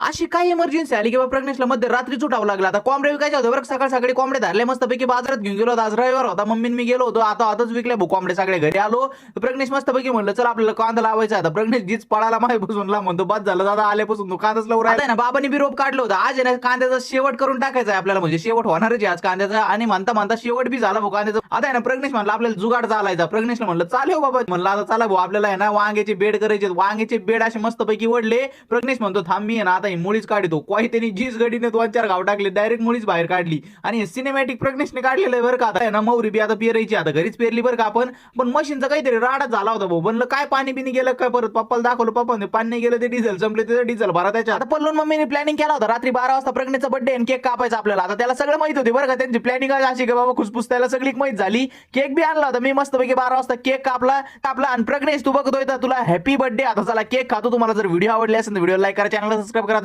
अशी काय इमर्जन्सी आली किंवा प्रज्ञेशला मध्यरात्री उठावं लागलं. आता कोंबड्या विकायच्या होत्या बरं, सकाळ सकाळी कोंबडे धरले मस्तपैकी बाजारात घेऊन गेलो. आज रविवार होता, मम्मीन मी गेलो होतो. आता आताच विकल्या भाऊ कोंबडे सगळे. घरी आलो तर प्रज्ञेश मस्तपैकी म्हणलं चल आपल्याला कांदा लावायचा. आता प्रज्ञेश जीच पळाला माहिती ला म्हणतो बस झालं दादा आल्यापासून तू कांदाच लावून राहिला ना. बाबांनी बी रोप काढलं होतं. आज आहे ना कांद्याचा शेवट करून टाकायचा आहे आपल्याला, म्हणजे शेवट होणारच आहे आज कांद्याचा. आणि म्हणता म्हणता शेवट बी झाला भाऊ कांद्याचा. आता आहे ना प्रज्ञेश म्हणलं आपल्याला जुगाड चालायचा. प्रज्ञेशला म्हणलं चालेल बाबा, म्हणलं आता चला भाऊ आपल्याला आहे ना वांग्याचे बेड करायचे. वांग्याचे बेड असे मस्तपैकी वडले. प्रज्ञेश म्हणतो थांब मी आहे ना आता ही मुळीच काढतो. काही त्यांनी जीच गडीने 2-4 घाव टाकले, डायरेक्ट मुळीच बाहेर काढली. आणि सिनेमॅटिक प्रज्ञेशने काढलेलं आहे बरं का. आता आहे ना मोहरी बी आता पेरायची, आता घरीच पेरली बरं का आपण. पण मशीनचा काहीतरी राडाच झाला होता भाऊ. बनलं काय पाणी बिनी गेलं काय, परत पप्पाला दाखवलं, पप्पाने पाणी नाही गेलं ते डिझेल संपले, ते डिझेल भरा त्याच्या. आता पल्लून मम्मीने प्लॅनिंग केला होता रात्री 12 वाजता प्रज्ञेचा बर्थडे आणि केक कापायचा आपल्याला. आता त्याला सगळं माहित होते बरं का, त्यांची प्लॅनिंग अशी की बाबा खुसफुस त्याला सगळी माहित झाली. केक बी आणला होता मी मस्तपैकी 12 वाजता केक कापला. आणि प्रज्ञेश तू बघतोय तर तुला हॅपी बर्थडे. आता चला केक खातो. तुम्हाला जर व्हिडिओ आवडले असेल तर व्हिडिओ लाईक करा, चॅनलला सबस्क्राईब करा.